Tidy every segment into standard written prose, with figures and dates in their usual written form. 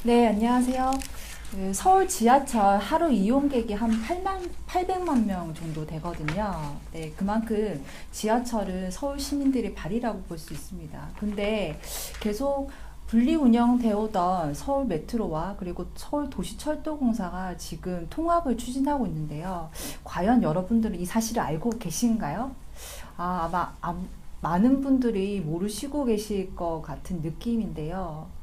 네, 안녕하세요. 서울 지하철 하루 이용객이 한 800만 명 정도 되거든요. 네, 그만큼 지하철은 서울 시민들의 발이라고 볼 수 있습니다. 근데 계속 분리 운영되어 오던 서울 메트로와 그리고 서울 도시철도공사가 지금 통합을 추진하고 있는데요. 과연 여러분들은 이 사실을 알고 계신가요? 많은 분들이 모르시고 계실 것 같은 느낌인데요.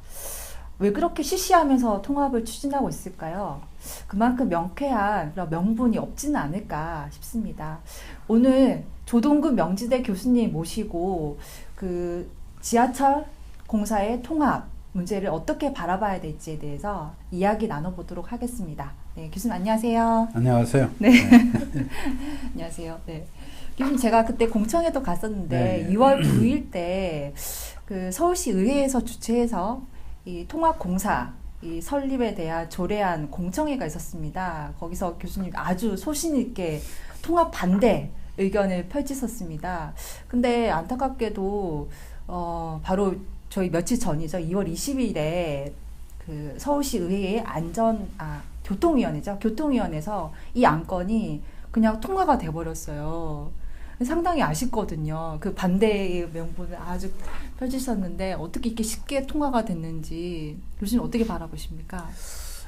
왜 그렇게 시시하면서 통합을 추진하고 있을까요? 그만큼 명쾌한 그런 명분이 없지는 않을까 싶습니다. 오늘 조동근 명지대 교수님 모시고 그 지하철 공사의 통합 문제를 어떻게 바라봐야 될지에 대해서 이야기 나눠보도록 하겠습니다. 네, 교수님 안녕하세요. 안녕하세요. 네, 안녕하세요. 네. 교수님 제가 그때 공청회도 갔었는데 네. 2월 9일 때 그 서울시 의회에서 주최해서 이 통합공사 이 설립에 대한 조례안 공청회가 있었습니다. 거기서 교수님 아주 소신 있게 통합 반대 의견을 펼치셨습니다. 근데 안타깝게도 바로 저희 며칠 전이죠. 2월 20일에 그 서울시 의회의 교통위원회죠. 교통위원회에서 이 안건이 그냥 통과가 돼버렸어요. 상당히 아쉽거든요. 그 반대의 명분을 아주 펼치셨는데 어떻게 이렇게 쉽게 통과가 됐는지 교수님 어떻게 바라보십니까?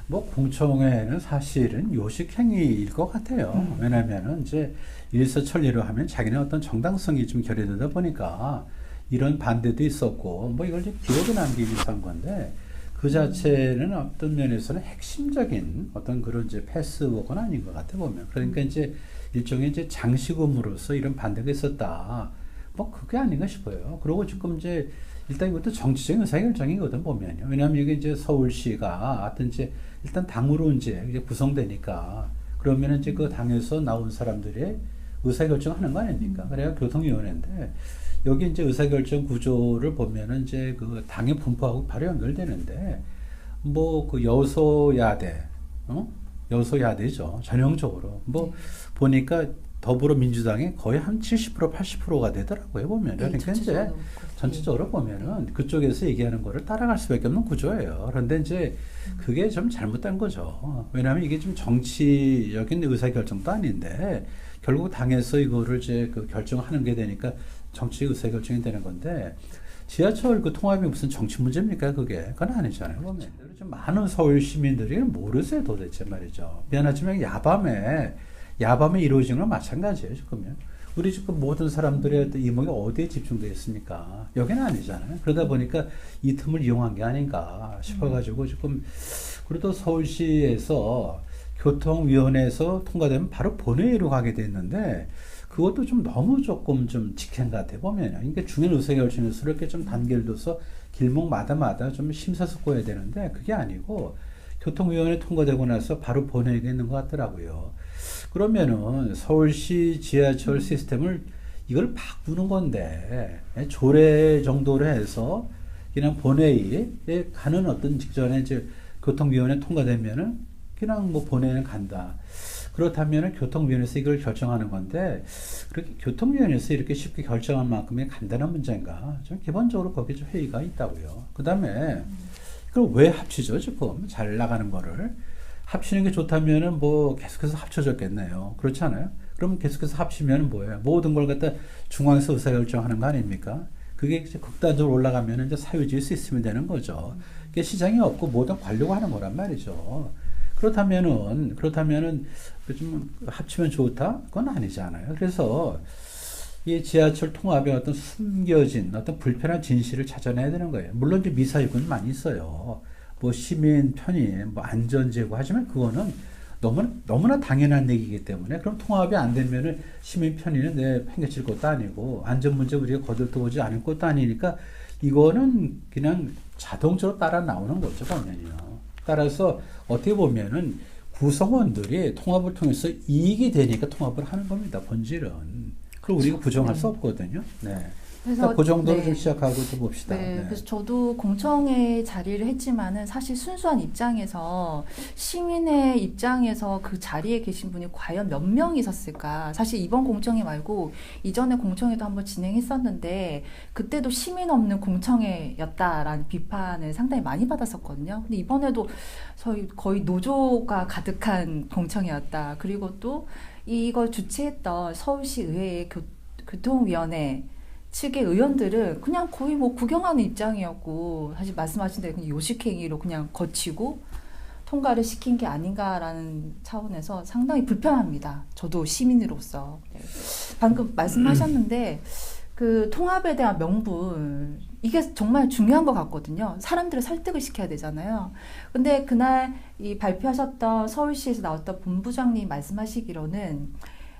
뭐 공청회는 사실은 요식행위일 것 같아요. 왜냐하면은 이제 일서천리로 하면 자기는 어떤 정당성이 좀 결여되다 보니까 이런 반대도 있었고 뭐 이걸 좀 기록에 남기기 위해서 한 건데 그 자체는 어떤 면에서는 핵심적인 어떤 그런 이제 패스워크는 아닌 것 같아 보면. 그러니까 이제 일종의 이제 장식음으로서 이런 반대가 있었다. 뭐 그게 아닌가 싶어요. 그리고 지금 이제 일단 이것도 정치적인 의사결정이거든 보면요. 왜냐하면 이게 이제 서울시가 하여튼 이제 일단 당으로 이제 구성되니까 그러면 이제 그 당에서 나온 사람들이 의사결정하는 거 아닙니까? 그래야 교통위원회인데 여기 이제 의사결정 구조를 보면은 이제 그 당의 분포하고 바로 연결되는데 뭐 그 여소야대, 여소야대죠. 전형적으로 뭐 보니까 더불어민주당이 거의 한 70% 80%가 되더라고요 보면. 네, 그러니까 이제 전체적으로 보면은 그쪽에서 얘기하는 거를 따라갈 수밖에 없는 구조예요. 그런데 이제 그게 좀 잘못된 거죠. 왜냐하면 이게 좀 정치적인 의사결정도 아닌데 결국 당에서 이거를 이제 그 결정하는 게 되니까 정치 의사결정이 되는 건데 지하철 그 통합이 무슨 정치 문제입니까? 그건 아니잖아요. 보면 좀 많은 서울 시민들이 모르세요 도대체 말이죠. 미안하지만 야밤에 이루어지는 건 마찬가지예요 지금요. 우리 지금 모든 사람들의 이목이 어디에 집중되어 있습니까? 여기는 아니잖아요. 그러다 보니까 이 틈을 이용한 게 아닌가 싶어가지고 지금 그래도 서울시에서 교통위원회에서 통과되면 바로 본회의로 가게 됐는데 그것도 좀 너무 조금 좀 직행 같아 보면요. 그러니까 중요한 의사결정에서 이렇게 좀 단계를 둬서 길목마다마다 좀 심사숙고해야 되는데 그게 아니고 교통위원회 통과되고 나서 바로 본회의가 있는 것 같더라고요. 그러면은 서울시 지하철 시스템을 이걸 바꾸는 건데 조례 정도로 해서 그냥 본회의에 가는 어떤 직전에 이제 교통위원회 통과되면은 그냥 뭐 본회의는 간다. 그렇다면 교통위원회에서 이걸 결정하는 건데 그렇게 교통위원회에서 이렇게 쉽게 결정한 만큼의 간단한 문제인가? 좀 기본적으로 거기에 좀 회의가 있다고요. 그 다음에 그걸 왜 합치죠? 지금 잘 나가는 거를 합치는 게 좋다면은 뭐 계속해서 합쳐졌겠네요. 그렇지 않아요? 그럼 계속해서 합치면 뭐예요? 모든 걸 갖다 중앙에서 의사결정하는 거 아닙니까? 그게 이제 극단적으로 올라가면 이제 사유지의 시스템이 되는 거죠. 그게 시장이 없고 모든 관료가 하는 거란 말이죠. 그렇다면은 좀 합치면 좋다? 그건 아니잖아요. 그래서 이 지하철 통합의 어떤 숨겨진 어떤 불편한 진실을 찾아내야 되는 거예요. 물론 이제 미사일군 많이 있어요. 뭐 시민 편의, 뭐 안전제고 하지만 그거는 너무나 당연한 얘기이기 때문에 그럼 통합이 안 되면은 시민 편의는 내 팽개칠 것도 아니고 안전 문제 우리가 거들떠보지 않을 것도 아니니까 이거는 그냥 자동적으로 따라 나오는 거죠, 보면요. 따라서 어떻게 보면은 구성원들이 통합을 통해서 이익이 되니까 통합을 하는 겁니다, 본질은. 그걸 우리가 부정할 수 없거든요. 네. 그래서 그 정도로 네. 좀 시작하고 좀 봅시다. 네, 네. 그래서 저도 공청회 자리를 했지만은 사실 순수한 입장에서 시민의 입장에서 그 자리에 계신 분이 과연 몇 명 있었을까? 사실 이번 공청회 말고 이전에 공청회도 한번 진행했었는데 그때도 시민 없는 공청회였다라는 비판을 상당히 많이 받았었거든요. 근데 이번에도 저희 거의 노조가 가득한 공청회였다. 그리고 또 이걸 주최했던 서울시 의회의 교통위원회 측의 의원들은 그냥 거의 뭐 구경하는 입장이었고 사실 말씀하신 대로 그냥 요식행위로 그냥 거치고 통과를 시킨 게 아닌가라는 차원에서 상당히 불편합니다. 저도 시민으로서. 네. 방금 말씀하셨는데 그 통합에 대한 명분 이게 정말 중요한 것 같거든요. 사람들을 설득을 시켜야 되잖아요. 근데 그날 이 발표하셨던 서울시에서 나왔던 본부장님 말씀하시기로는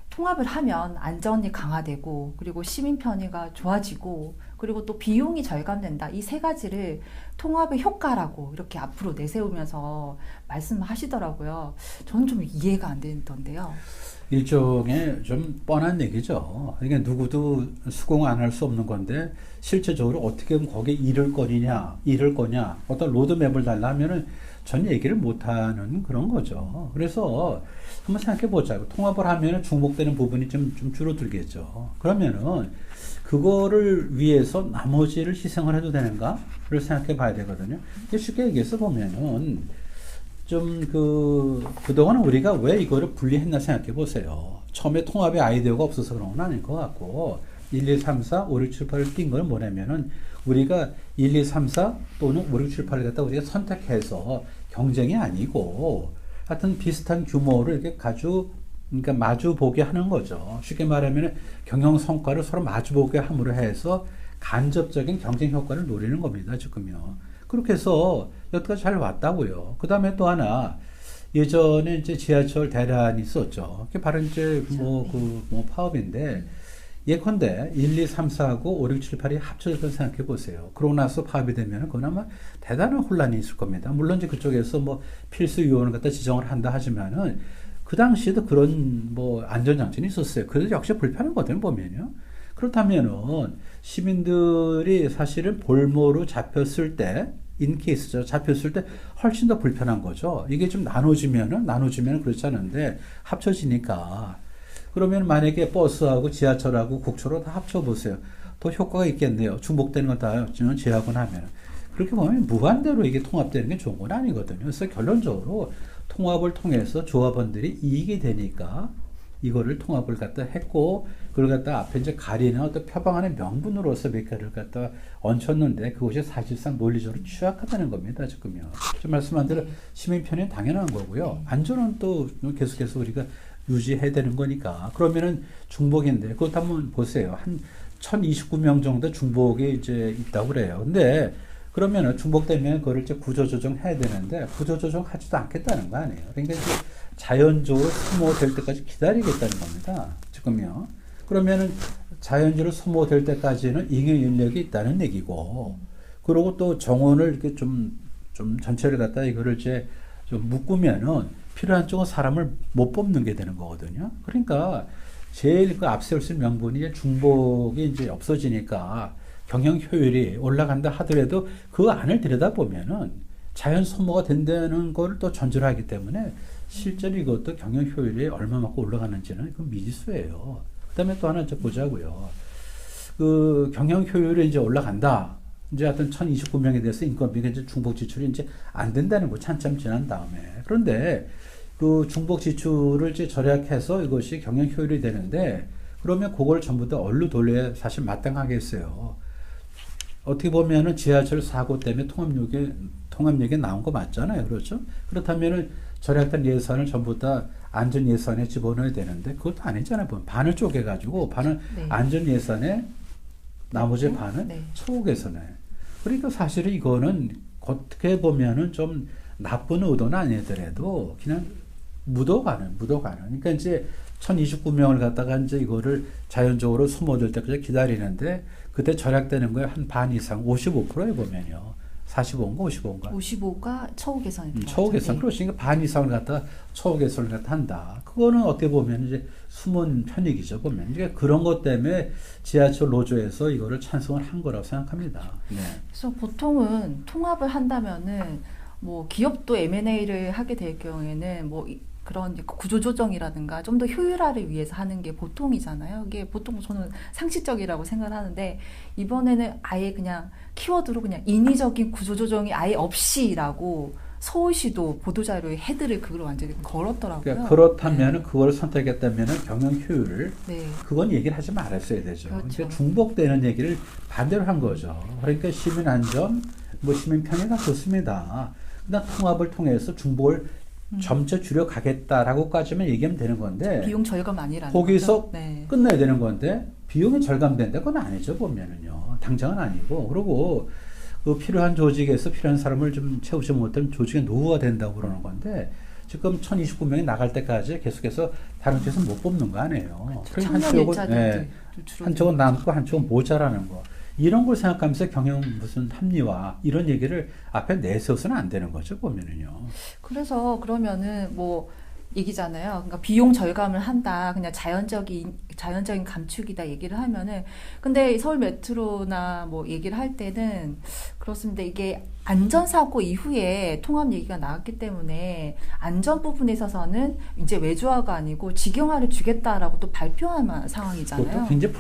통합을 하면 안전이 강화되고 그리고 시민 편의가 좋아지고 그리고 또 비용이 절감된다. 이 세 가지를 통합의 효과라고 이렇게 앞으로 내세우면서 말씀하시더라고요. 저는 좀 이해가 안 되던데요. 일종의 좀 뻔한 얘기죠. 그러니까 누구도 수긍 안 할 수 없는 건데 실제적으로 어떻게 하면 거기에 이를 거냐, 어떤 로드맵을 달라면은 전 얘기를 못하는 그런 거죠. 그래서 한번 생각해 보자고. 통합을 하면은 중복되는 부분이 좀 줄어들겠죠. 그러면은 그거를 위해서 나머지를 희생을 해도 되는가를 생각해 봐야 되거든요. 쉽게 얘기해서 보면은 좀 그동안 우리가 왜 이거를 분리했나 생각해 보세요. 처음에 통합의 아이디어가 없어서 그런 건 아닐 것 같고, 1, 2, 3, 4, 5, 6, 7, 8을 띈 건 뭐냐면은, 우리가 1, 2, 3, 4 또는 5, 6, 7, 8을 갖다 우리가 선택해서 경쟁이 아니고, 하여튼 비슷한 규모를 이렇게 그러니까 마주 보게 하는 거죠. 쉽게 말하면 경영 성과를 서로 마주 보게 함으로 해서 간접적인 경쟁 효과를 노리는 겁니다, 지금요. 그렇게 해서 여태까지 잘 왔다고요. 그 다음에 또 하나, 예전에 이제 지하철 대란이 있었죠. 그게 바로 이제 파업인데, 예컨대 1, 2, 3, 4하고 5, 6, 7, 8이 합쳐져서 생각해 보세요. 그러고 나서 파업이 되면 그건 아마 대단한 혼란이 있을 겁니다. 물론 이제 그쪽에서 뭐 필수 요원을 갖다 지정을 한다 하지만은 그 당시에도 그런 뭐 안전장치는 있었어요. 그래도 역시 불편하거든요, 보면요. 그렇다면은 시민들이 사실은 볼모로 잡혔을 때, 인케이스죠. 잡혔을 때 훨씬 더 불편한 거죠. 이게 좀 나눠지면은 그렇지 않은데 합쳐지니까. 그러면 만약에 버스하고 지하철하고 국초로 다 합쳐보세요. 더 효과가 있겠네요. 중복되는 거 다 제하고 나면. 그렇게 보면 무한대로 이게 통합되는 게 좋은 건 아니거든요. 그래서 결론적으로 통합을 통해서 조합원들이 이익이 되니까 이거를 통합을 갖다 했고, 그걸 갖다 앞에 이제 가리는 어떤 표방하는 명분으로서 몇 개를 갖다 얹혔는데 그것이 사실상 논리적으로 취약하다는 겁니다, 지금요. 좀 말씀한 대로 시민 편이 당연한 거고요. 안전은 또 계속해서 우리가 유지해야 되는 거니까. 그러면은 중복인데, 그것 한번 보세요. 한 1029명 정도 중복이 이제 있다고 그래요. 근데 그러면은 중복되면 그거를 이제 구조조정 해야 되는데, 구조조정 하지도 않겠다는 거 아니에요. 그러니까 이제 자연적으로 소모될 때까지 기다리겠다는 겁니다. 지금요. 그러면은 자연적으로 소모될 때까지는 잉여 인력이 있다는 얘기고, 그리고 또 정원을 이렇게 좀 전체를 갖다 이거를 이제 좀 묶으면은 필요한 쪽은 사람을 못 뽑는 게 되는 거거든요. 그러니까 제일 그 앞세울 수 있는 명분이 중복이 이제 없어지니까 경영 효율이 올라간다 하더라도 그 안을 들여다보면은 자연 소모가 된다는 걸 또 전제로 하기 때문에 실제로 이것도 경영 효율이 얼마만큼 올라가는지는 그 미지수예요. 그 다음에 또 하나 좀 보자고요. 그 경영 효율이 이제 올라간다. 이제 하여튼 1029명에 대해서 인건비가 이제 중복 지출이 이제 안 된다는 거 한참 지난 다음에. 그런데 그 중복 지출을 이제 절약해서 이것이 경영 효율이 되는데, 그러면 그걸 전부 다 얼로 돌려야 사실 마땅하겠어요. 어떻게 보면은 지하철 사고 때문에 통합역에 나온 거 맞잖아요. 그렇죠? 그렇다면은 절약된 예산을 전부 다 안전 예산에 집어넣어야 되는데 그것도 아니잖아요. 반을 쪼개가지고 반을 네. 안전 예산에 나머지 반은 초과 예산에. 그러니까 사실은 이거는 어떻게 보면은 좀 나쁜 의도는 아니더라도 그냥 묻어가는. 그러니까 이제 1029명을 갖다가 이제 이거를 자연적으로 소모될 때까지 기다리는데, 그때 절약되는 거에 한 반 이상, 55%에 보면요. 45인가 55인가? 55가 처우 개선이 들어가죠. 처우 개선. 네. 그렇으니까 반 이상을 갖다 처우 개선을 갖다 한다. 그거는 어떻게 보면 이제 숨은 편익이죠, 보면. 그러니까 그런 것 때문에 지하철 노조에서 이거를 찬성을 한 거라고 생각합니다. 네. 그래서 보통은 통합을 한다면은 뭐 기업도 M&A를 하게 될 경우에는 뭐 그런 구조조정이라든가 좀 더 효율화를 위해서 하는 게 보통이잖아요. 이게 보통 저는 상식적이라고 생각을 하는데 이번에는 아예 그냥 키워드로 그냥 인위적인 구조조정이 아예 없이라고 서울시도 보도자료에 헤드를 그걸 완전히 걸었더라고요. 그러니까 그렇다면 그걸 선택했다면 경영 효율을 네. 그건 얘기를 하지 말았어야 되죠. 그렇죠. 그러니까 중복되는 얘기를 반대로 한 거죠. 그러니까 시민 안전, 뭐 시민 편의가 좋습니다. 그다음 통합을 통해서 중복을 점차 줄여가겠다라고까지만 얘기하면 되는 건데 비용 절감 아니라는 거기서 거죠? 네. 끝나야 되는 건데 비용이 절감된다 그건 아니죠 보면은요. 당장은 아니고 그리고 그 필요한 조직에서 필요한 사람을 좀 채우지 못하면 조직의 노후가 된다고 그러는 건데 지금 1029명이 나갈 때까지 계속해서 다른 쪽에서 못 뽑는 거 아니에요. 그러니까 한쪽은 남고 한쪽은 모자라는 거. 이런 걸 생각하면서 경영 무슨 합리화 이런 얘기를 앞에 내세워서는 안 되는 거죠 보면은요. 그래서 그러면은 뭐 얘기잖아요. 그러니까 비용 절감을 한다. 그냥 자연적인 감축이다 얘기를 하면은 근데 서울 메트로나 뭐 얘기를 할 때는 그렇습니다. 이게 안전사고 이후에 통합 얘기가 나왔기 때문에 안전 부분에 있어서는 이제 외주화가 아니고 직영화를 주겠다라고 또 발표한 상황이잖아요. 또 굉장히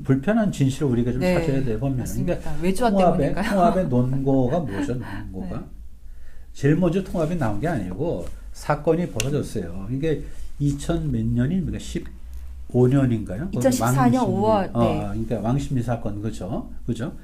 불편한 진실을 우리가 좀 찾아야 돼 보면. 그러니까 외주화 때문인가요? 통합의 논거가 뭐죠? 논거가 네. 제일 먼저 통합이 나온 게 아니고 사건이 벌어졌어요. 이게 2000 몇 년입니까? 15년인가요? 2014년 5월. 네. 그러니까 왕십리 사건 그죠?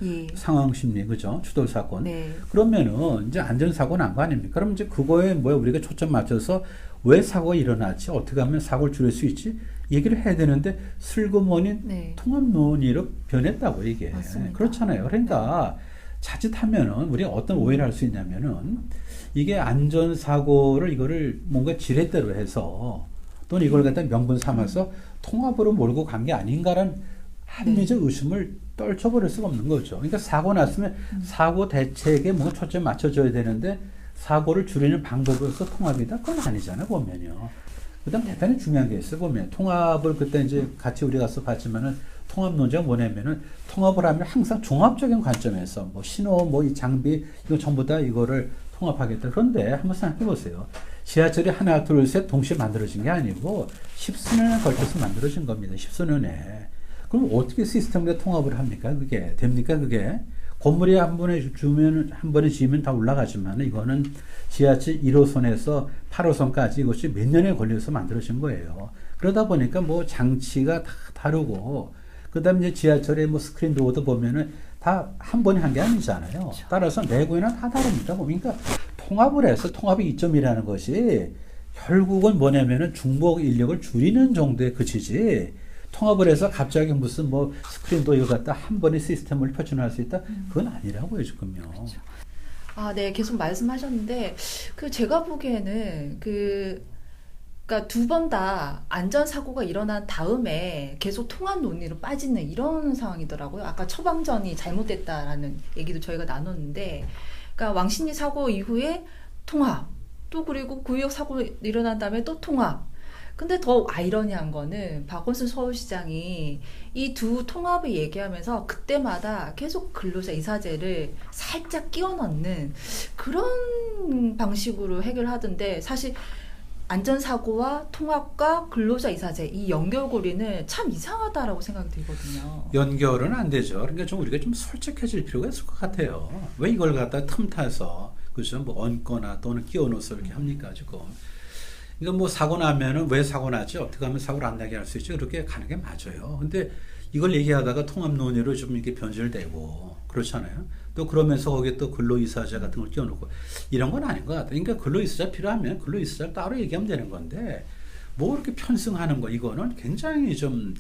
예. 상황심리 그죠? 추돌 사건. 네. 그러면은 이제 안전사고 난 거 아닙니까? 그럼 이제 그거에 뭐야 우리가 초점 맞춰서 왜 사고가 일어났지? 어떻게 하면 사고를 줄일 수 있지? 얘기를 해야 되는데 슬그머니 네. 통합 논의로 변했다고 이게. 맞습니다. 그렇잖아요. 그러니까 자칫하면은 우리가 어떤 오해를 할 수 있냐면은 이게 안전사고를 이거를 뭔가 지렛대로 해서 또는 이걸 갖다 명분 삼아서 통합으로 몰고 간 게 아닌가라는 합리적 의심을 떨쳐버릴 수가 없는 거죠. 그러니까 사고 났으면 사고 대책에 뭔가 초점 맞춰줘야 되는데 사고를 줄이는 방법으로서 통합이다? 그건 아니잖아요, 보면요. 그 다음 대단히 중요한 게 있어요, 보면. 통합을 그때 이제 같이 우리 가서 봤지만은 통합 논제가 뭐냐면은 통합을 하면 항상 종합적인 관점에서 뭐 신호, 뭐 이 장비, 이거 전부 다 이거를 통합하겠다. 그런데 한번 생각해 보세요. 지하철이 하나, 둘, 셋 동시에 만들어진 게 아니고 십수년에 걸쳐서 만들어진 겁니다. 십수년에. 그럼 어떻게 시스템과 통합을 합니까? 그게 됩니까? 그게 건물이 한 번에 지으면 다 올라가지만 이거는 지하철 1호선에서 8호선까지 이것이 몇 년에 걸려서 만들어진 거예요. 그러다 보니까 뭐 장치가 다 다르고 그다음에 이제 지하철의 뭐 스크린 도어도 보면은 다 한 번에 한 게 아니잖아요. 그렇죠. 따라서 내구에는 다 다릅니다. 그러니까 통합을 해서 통합의 이점이라는 것이 결국은 뭐냐면은 중복 인력을 줄이는 정도에 그치지. 통합을 해서 갑자기 무슨 뭐 스크린도 이거 갖다 한 번에 시스템을 펼쳐놓을 수 있다? 그건 아니라고요, 지금요. 그렇죠. 아, 네, 계속 말씀하셨는데, 제가 보기에는 그러니까 두 번 다 안전사고가 일어난 다음에 계속 통합 논의로 빠지는 이런 상황이더라고요. 아까 처방전이 잘못됐다라는 얘기도 저희가 나눴는데, 그러니까 왕십리 사고 이후에 통합, 또 그리고 구의역 사고 일어난 다음에 또 통합. 근데 더 아이러니한 거는 박원순 서울시장이 이 두 통합을 얘기하면서 그때마다 계속 근로자 이사제를 살짝 끼워 넣는 그런 방식으로 해결하던데 사실 안전사고와 통합과 근로자 이사제 이 연결고리는 참 이상하다라고 생각이 들거든요. 연결은 안 되죠. 그러니까 좀 우리가 좀 솔직해질 필요가 있을 것 같아요. 왜 이걸 갖다 틈타서 그죠? 뭐 얹거나 또는 끼워 넣어서 이렇게 합니까 지금? 그러니까 뭐 사고 나면은 왜 사고 나지? 어떻게 하면 사고를 안 나게 할 수 있지? 그렇게 가는 게 맞아요. 근데 이걸 얘기하다가 통합 논의로 좀 이렇게 변질되고 그렇잖아요. 또 그러면서 거기에 또 근로이사자 같은 걸 끼워놓고 이런 건 아닌 것 같아요. 그러니까 근로이사자 필요하면 근로이사자 따로 얘기하면 되는 건데 뭐 이렇게 편승하는 거 이거는 굉장히 좀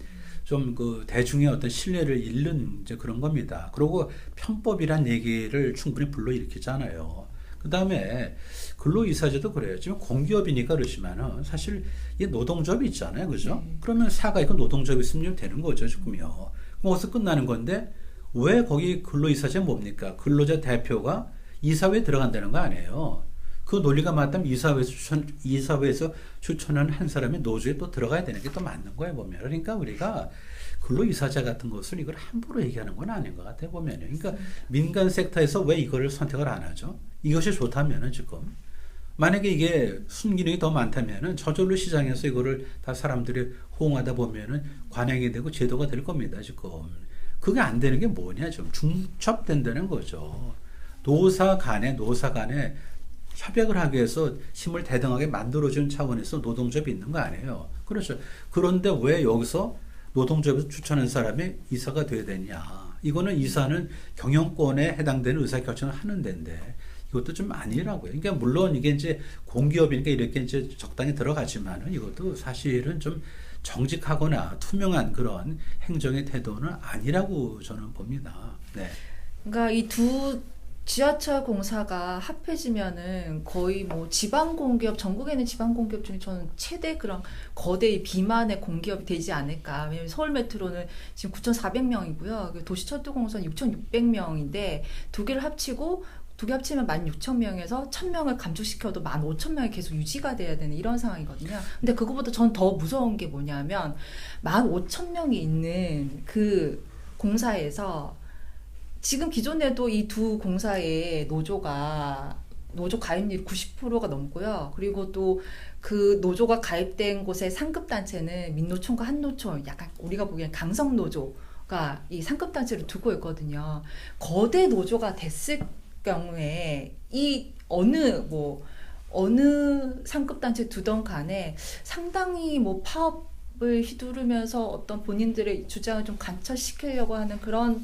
그 대중의 어떤 신뢰를 잃는 이제 그런 겁니다. 그리고 편법이란 얘기를 충분히 불러일으키잖아요. 그 다음에 근로이사제도 그래요. 지금 공기업이니까 그러지만은 사실 이 노동조합이 있잖아요. 그죠? 그러면 사가 있고 노동조합이 있으면 되는 거죠. 지금요. 그럼 어디서 끝나는 건데 왜 거기 근로이사제 뭡니까? 근로자 대표가 이사회에 들어간다는 거 아니에요. 그 논리가 맞다면 이사회에서 추천한 한 사람이 노조에 또 들어가야 되는 게 또 맞는 거예요, 보면. 그러니까 우리가 근로이사제 같은 것을 이걸 함부로 얘기하는 건 아닌 것 같아요, 보면요. 그러니까 민간 섹터에서 왜 이거를 선택을 안 하죠? 이것이 좋다면은 지금. 만약에 이게 순기능이 더 많다면은 저절로 시장에서 이거를 다 사람들이 호응하다 보면은 관행이 되고 제도가 될 겁니다, 지금. 그게 안 되는 게 뭐냐, 좀 중첩된다는 거죠. 노사 간에 협약을 하기 위해서 힘을 대등하게 만들어주는 차원에서 노동조합이 있는 거 아니에요. 그렇죠. 그런데 왜 여기서 노동조합에서 추천한 사람이 이사가 돼야 되냐. 이거는 이사는 경영권에 해당되는 의사결정을 하는 데인데 이것도 좀 아니라고요. 그러니까 물론 이게 이제 공기업이니까 이렇게 이제 적당히 들어가지만은 이것도 사실은 좀 정직하거나 투명한 그런 행정의 태도는 아니라고 저는 봅니다. 네. 그러니까 이 두 지하철 공사가 합해지면은 거의 뭐 지방 공기업, 전국에 있는 지방 공기업 중에 저는 최대 그런 거대 비만의 공기업이 되지 않을까. 왜냐면 서울 메트로는 지금 9,400명이고요. 도시철도공사는 6,600명인데 두 개를 합치고 두 개 합치면 16,000명에서 1,000명을 감축시켜도 15,000명이 계속 유지가 돼야 되는 이런 상황이거든요. 근데 그거보다 전 더 무서운 게 뭐냐면 15,000명이 있는 그 공사에서 지금 기존에도 이 두 공사의 노조 가입률 90%가 넘고요. 그리고 또 그 노조가 가입된 곳의 상급단체는 민노총과 한노총, 약간 우리가 보기엔 강성노조가 이 상급단체를 두고 있거든요. 거대 노조가 됐을 경우에 이 어느 상급단체 두던 간에 상당히 뭐 파업을 휘두르면서 어떤 본인들의 주장을 좀 관철시키려고 하는 그런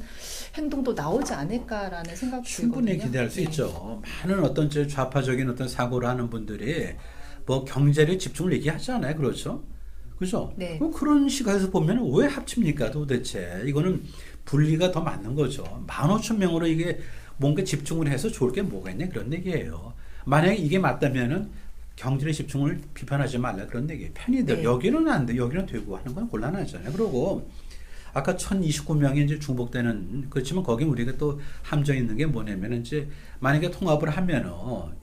행동도 나오지 않을까라는 생각이 충분히 들거든요. 기대할 수 있죠. 많은 어떤 좌파적인 어떤 사고를 하는 분들이 뭐 경제력 집중을 얘기하잖아요. 그렇죠? 그죠? 네. 그런 시각에서 보면 왜 합칩니까 도대체? 이거는 분리가 더 맞는 거죠. 15,000명으로 이게 뭔가 집중을 해서 좋을 게 뭐가 있냐 그런 얘기예요. 만약에 이게 맞다면은 경제의 집중을 비판하지 말라 그런 얘기예요. 편의들 네. 여기는 안 돼, 여기는 되고 하는 건 곤란하잖아요. 그리고 아까 1,029명이 이제 중복되는 그렇지만 거기 우리가 또 함정 있는 게 뭐냐면 이제 만약에 통합을 하면은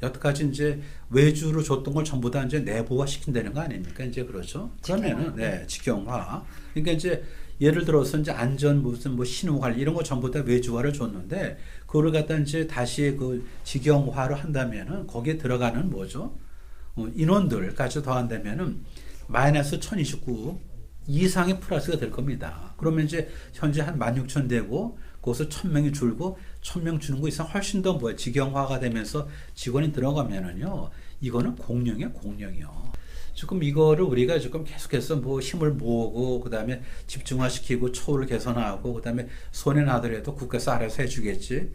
여태까지 이제 외주로 줬던 걸 전부 다 이제 내부화 시킨다는 거 아닙니까? 이제 그렇죠. 그러면은 네, 직영화. 그러니까 이제 예를 들어서 이제 안전 무슨 뭐 신호 관리 이런 거 전부 다 외주화를 줬는데 그거를 갖다 이제 다시 그 직영화를 한다면은 거기에 들어가는 뭐죠? 인원들까지 더한다면은 마이너스 1,029 이상의 플러스가 될 겁니다. 그러면 이제 현재 한 16,000 되고 거기서 1,000명이 줄고 1,000명 주는 거 이상 훨씬 더 뭐야 직영화가 되면서 직원이 들어가면은요 이거는 공룡이요. 지금 이거를 우리가 지금 계속해서 뭐 힘을 모으고 그다음에 집중화시키고 처우를 개선하고 그다음에 손해 나더라도 국가에서 알아서 해주겠지.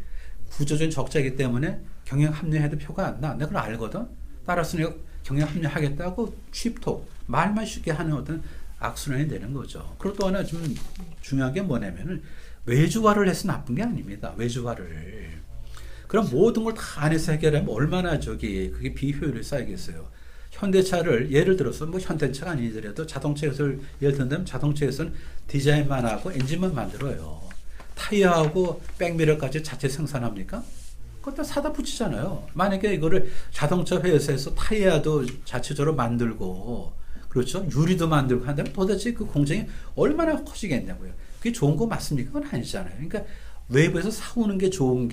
구조적인 적자이기 때문에 경영 합류해도 표가 안 나. 내가 그걸 알거든. 따라서 내가 경영 합류하겠다고 쉽톡 말만 쉽게 하는 어떤 악순환이 되는 거죠. 그리고 또 하나 좀 중요한 게 뭐냐면은 외주화를 해서 나쁜 게 아닙니다. 외주화를. 그럼 모든 걸 다 안에서 해결하면 얼마나 그게 비효율이 쌓이겠어요. 현대차를 예를 들어서 뭐 현대차가 아니더라도 자동차에서 예를 든다면 자동차에서는 디자인만 하고 엔진만 만들어요. 타이어하고 백미러까지 자체 생산합니까? 그것도 사다 붙이잖아요. 만약에 이거를 자동차 회사에서 타이어도 자체적으로 만들고 그렇죠? 유리도 만들고 한다면 도대체 그 공장이 얼마나 커지겠냐고요. 그게 좋은 거 맞습니까? 그건 아니잖아요. 그러니까 외부에서 사오는 게 좋을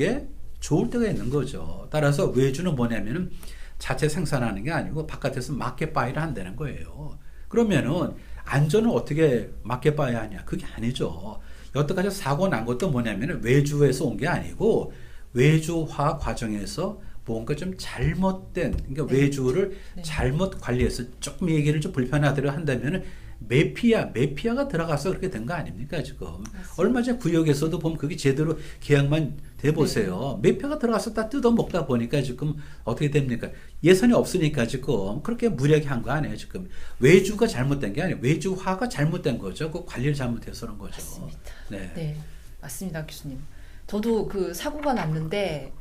때가 있는 거죠. 따라서 외주는 뭐냐면은 자체 생산하는 게 아니고 바깥에서 마켓 바이를 한다는 거예요. 그러면은 안전을 어떻게 마켓 바이 하냐? 그게 아니죠. 여태까지 사고 난 것도 뭐냐면은 외주에서 온 게 아니고 외주화 과정에서 뭔가 좀 잘못된, 그러니까 네. 외주를 네. 잘못 관리해서 조금 얘기를 좀 불편하더라 한다면은 매피아가 들어가서 그렇게 된 거 아닙니까, 지금? 맞습니다. 얼마 전 구역에서도 보면 그게 제대로 계약만 돼 보세요. 매피아가 들어가서 다 뜯어 먹다 보니까 지금 어떻게 됩니까? 예산이 없으니까 지금 그렇게 무리하게 한 거 아니에요, 지금. 외주가 잘못된 게 아니에요. 외주화가 잘못된 거죠. 그 관리를 잘못해서 그런 거죠. 맞습니다. 네. 네, 맞습니다, 교수님. 저도 그 사고가 났는데,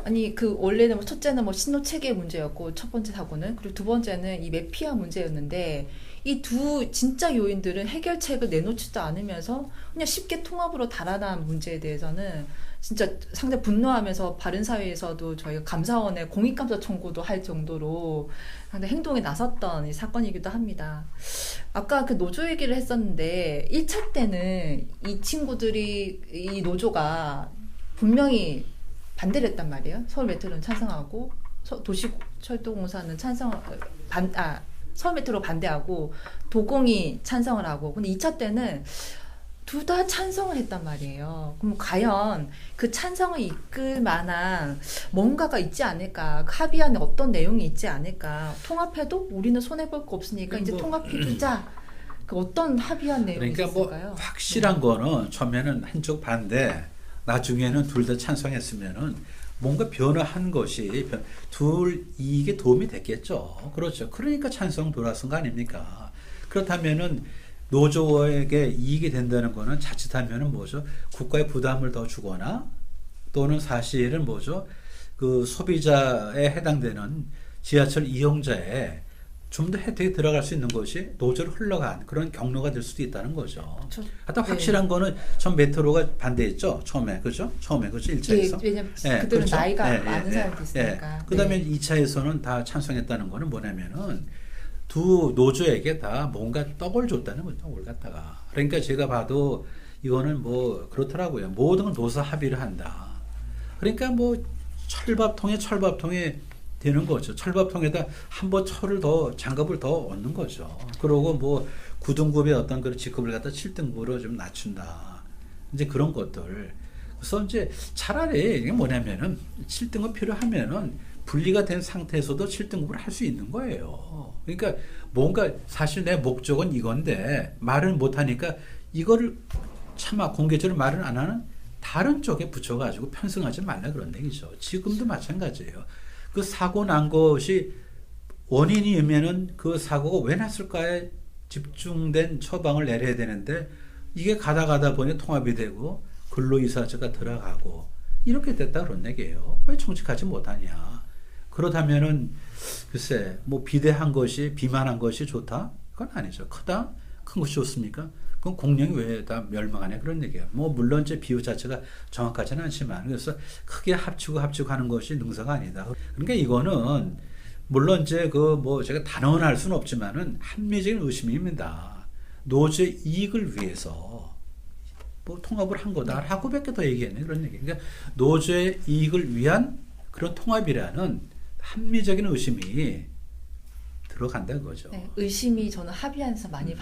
아니 그 원래는 첫째는 신호 체계 문제였고 첫 번째 사고는, 그리고 두 번째는 이 매피아 문제였는데, 이 두 진짜 요인들은 해결책을 내놓지도 않으면서 그냥 쉽게 통합으로 달아난 문제에 대해서는 진짜 상당히 분노하면서 바른사회에서도 저희가 감사원에 공익감사 청구도 할 정도로 상당히 행동에 나섰던 이 사건이기도 합니다. 아까 그 노조 얘기를 했었는데 1차 때는 이 친구들이 이 노조가 분명히 반대를 했단 말이에요. 서울 메트로는 찬성하고 도시철도공사는 서울 메트로 반대하고 도공이 찬성을 하고, 근데 2차 때는 둘 다 찬성을 했단 말이에요. 그럼 과연 그 찬성을 이끌 만한 뭔가가 있지 않을까? 그 합의안에 어떤 내용이 있지 않을까? 통합해도 우리는 손해볼 거 없으니까 이제 통합해주자. 그 어떤 합의안 내용이 그러니까 있을까요? 뭐 확실한 거는 처음에는 한쪽 반대, 나중에는 둘 다 찬성했으면은 뭔가 변화한 것이 둘 이익에 도움이 됐겠죠. 그렇죠. 그러니까 찬성 돌아선 거 아닙니까? 그렇다면은 노조에게 이익이 된다는 거는 자칫하면은 뭐죠? 국가의 부담을 더 주거나 또는 사실은 뭐죠? 그 소비자에 해당되는 지하철 이용자에 좀 더 혜택이 들어갈 수 있는 것이 노조로 흘러간 그런 경로가 될 수도 있다는 거죠. 하여튼 확실한 거는 전 메트로가 반대했죠. 처음에. 그죠? 그죠? 1차에서. 왜냐면 예, 그들은 그렇죠? 나이가 예, 많은 사람도 있으니까. 그 다음에 2차에서는 다 찬성했다는 거는 뭐냐면은 두 노조에게 다 뭔가 떡을 줬다는 거죠. 떡을 갖다가. 그러니까 제가 봐도 이거는 뭐 그렇더라고요. 모든 건 노사 합의를 한다. 그러니까 뭐 철밥통에 되는 거죠. 철밥통에다 한 번 장갑을 더 얻는 거죠. 그러고 뭐 9등급의 어떤 그런 직급을 갖다 7등급으로 좀 낮춘다. 이제 그런 것들. 그래서 이제 차라리 이게 뭐냐면은 7등급 필요하면은 분리가 된 상태에서도 7등급을 할 수 있는 거예요. 그러니까 뭔가 사실 내 목적은 이건데 말을 못하니까 이거를 차마 공개적으로 말을 안 하는 다른 쪽에 붙여가지고 편승하지 말라 그런 얘기죠. 지금도 마찬가지예요. 그 사고 난 것이 원인이면은 그 사고가 왜 났을까에 집중된 처방을 내려야 되는데 이게 가다 보니 통합이 되고 근로이사제가 들어가고 이렇게 됐다 그런 얘기예요. 왜 청직하지 못하냐. 그렇다면은 글쎄 뭐 비대한 것이 비만한 것이 좋다? 그건 아니죠. 크다? 큰 것이 좋습니까? 그럼 공룡이 왜 다 멸망하냐 그런 얘기예요. 뭐 물론 제 비유 자체가 정확하지는 않지만 그래서 크게 합치고 하는 것이 능사가 아니다. 그러니까 이거는 물론 이제 그 뭐 제가 단언할 수는 없지만은 합리적인 의심입니다. 노조의 이익을 위해서 뭐 통합을 한 거다라고밖에 더 얘기했네 그런 얘기. 그러니까 노조의 이익을 위한 그런 통합이라는 합리적인 의심이 들어간다는 거죠. 네, 의심이 저는 합의안에서 많이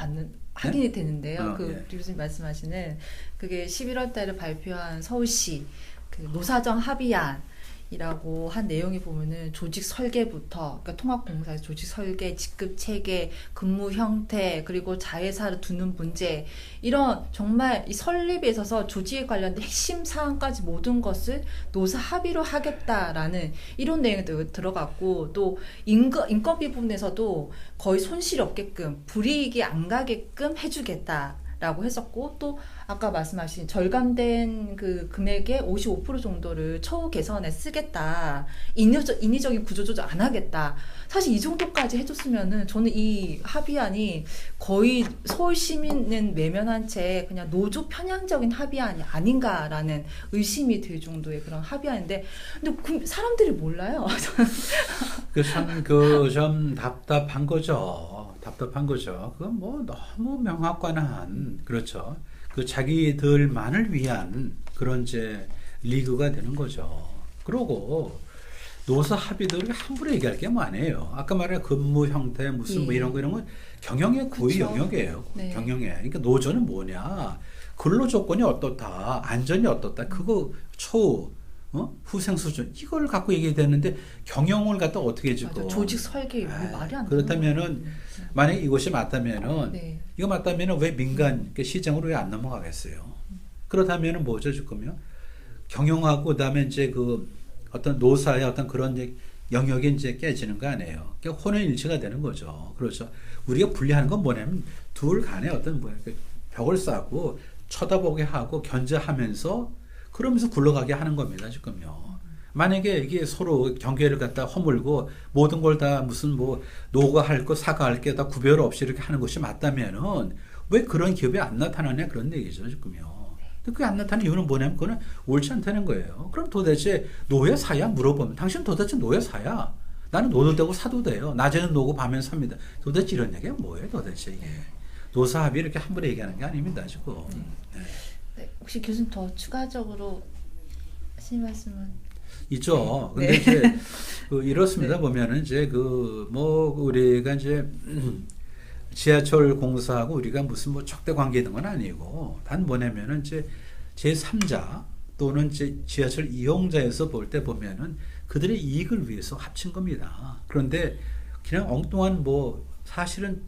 확인이 되는데요. 예. 교수님 말씀하시는 그게 11월 달에 발표한 서울시 그 노사정 합의안이라고 한 내용이 보면은 조직 설계부터, 그러니까 통합공사의 조직 설계, 직급 체계, 근무 형태, 그리고 자회사를 두는 문제, 이런 정말 이 설립에 있어서 조직에 관련된 핵심 사항까지 모든 것을 노사 합의로 하겠다라는 이런 내용이 들어갔고, 또 인건비 부분에서도 거의 손실이 없게끔 불이익이 안 가게끔 해주겠다라고 했었고, 또 아까 말씀하신 절감된 그 금액의 55% 정도를 처우 개선에 쓰겠다. 인위적인 구조조정 안 하겠다. 사실 이 정도까지 해줬으면은 저는 이 합의안이 거의 서울 시민은 외면한 채 그냥 노조 편향적인 합의안이 아닌가라는 의심이 들 정도의 그런 합의안인데, 근데 사람들이 몰라요. 좀 답답한 거죠. 그건 뭐 너무 명확관한, 그렇죠. 그 자기들만을 위한 그런 이제 리그가 되는 거죠. 그러고 노사 합의들을 함부로 얘기할 게 뭐 아니에요. 아까 말한 근무 형태 무슨 뭐 이런 건 경영의 고유 영역이에요. 네. 경영에. 그러니까 노조는 뭐냐? 근로 조건이 어떻다, 안전이 어떻다, 그거 처우, 후생 수준 이걸 갖고 얘기해야 되는데 경영을 갖다 어떻게 해주고 조직 설계 말이 안 그렇다면은 만약에 이것이 맞다면은 네. 이거 맞다면은 왜 민간 시장으로 왜 안 넘어가겠어요? 그렇다면은 뭐죠 지금요? 경영하고 그다음에 이제 그 어떤 노사의 어떤 그런 영역이 이제 깨지는 거 아니에요? 그러니까 혼연일치가 되는 거죠. 그렇죠. 우리가 분리하는 건 뭐냐면 둘 간에 어떤 벽을 쌓고 쳐다보게 하고 견제하면서 그러면서 굴러가게 하는 겁니다 지금요. 만약에 이게 서로 경계를 갖다 허물고 모든 걸 다 무슨 뭐 노가 할 거 사가 할 게 다 구별 없이 이렇게 하는 것이 맞다면은 왜 그런 기업이 안 나타나냐 그런 얘기죠 지금요. 근데 그게 안 나타나는 이유는 뭐냐면 그거는 옳지 않다는 거예요. 그럼 도대체 노예 사야 물어보면 당신 도대체 노예 사야? 나는 노도 되고 사도 돼요. 낮에는 노고 밤에는 삽니다. 도대체 이런 얘기가 뭐예요 도대체 이게. 노사합의 이렇게 함부로 얘기하는 게 아닙니다 지금. 네. 네, 혹시 교수님 더 추가적으로 하실 말씀은? 있죠. 근데 네. 이제 이렇습니다. 네. 보면은 이제 그 뭐 우리가 이제 지하철 공사하고 우리가 무슨 뭐 적대 관계 있는 건 아니고 단 뭐냐면은 이제 제3자 또는 이제 지하철 이용자에서 볼 때 보면은 그들의 이익을 위해서 합친 겁니다. 그런데 그냥 엉뚱한 뭐 사실은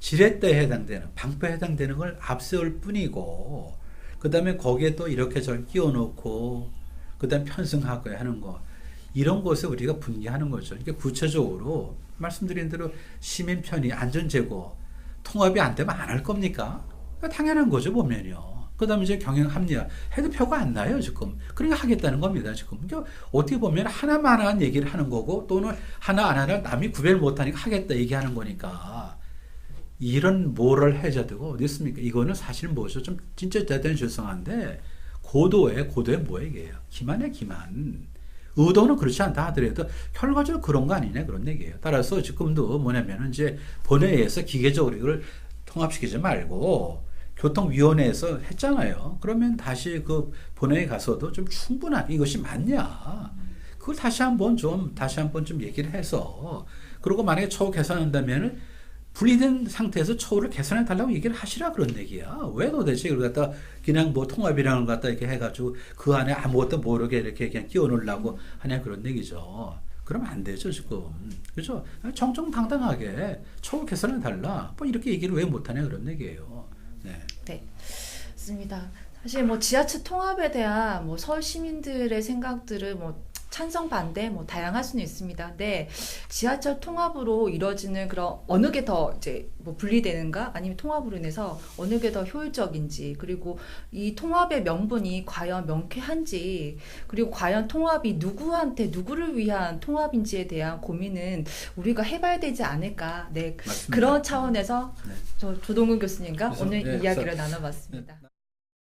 지렛대에 해당되는 방패에 해당되는 걸 앞세울 뿐이고 그 다음에 거기에 또 이렇게 저렇게 끼워놓고 그 다음에 편승하고 하는 거 이런 것에 우리가 분개하는 거죠. 그러니까 구체적으로 말씀드린 대로 시민 편의 안전제고 통합이 안 되면 안 할 겁니까? 당연한 거죠 보면요. 그 다음에 이제 경영 합리화 해도 표가 안 나요 지금. 그러니까 하겠다는 겁니다 지금. 그러니까 어떻게 보면 하나만한 얘기를 하는 거고 또는 하나 안 하나 남이 구별 못하니까 하겠다 얘기하는 거니까 이런 모럴 해저드가 어디 있습니까? 이거는 사실 뭐죠? 좀 진짜 대단히 죄송한데 고도에 뭐예요 이게요? 기만이야 기만. 의도는 그렇지 않다 하더라도 결과적으로 그런 거 아니냐 그런 얘기예요. 따라서 지금도 뭐냐면은 이제 본회의에서 기계적으로 이걸 통합시키지 말고 교통위원회에서 했잖아요. 그러면 다시 그 본회의 가서도 좀 충분한 이것이 맞냐? 그걸 다시 한번 좀 얘기를 해서 그리고 만약에 처우 개선한다면은 분리된 상태에서 처우를 개선해 달라고 얘기를 하시라 그런 얘기야. 왜 도대체 이걸 갖다 그냥 뭐 통합이라는 걸 갖다 이렇게 해가지고 그 안에 아무것도 모르게 이렇게 그냥 끼워 넣으려고 하냐 그런 얘기죠. 그러면 안 되죠 지금. 그죠? 정정당당하게 처우 개선해 달라. 뭐 이렇게 얘기를 왜 못하냐 그런 얘기예요. 네. 네, 맞습니다. 사실 뭐 지하철 통합에 대한 뭐 서울 시민들의 생각들을 뭐 찬성 반대 뭐 다양할 수는 있습니다. 근데 지하철 통합으로 이루어지는 그런 어느 게 더 이제 뭐 분리되는가 아니면 통합으로 인해서 어느 게 더 효율적인지 그리고 이 통합의 명분이 과연 명쾌한지 그리고 과연 통합이 누구한테 누구를 위한 통합인지에 대한 고민은 우리가 해봐야 되지 않을까. 네, 맞습니다. 그런 차원에서 네. 저 조동근 교수님과 그래서, 오늘 네, 이야기를 그래서, 나눠봤습니다. 네.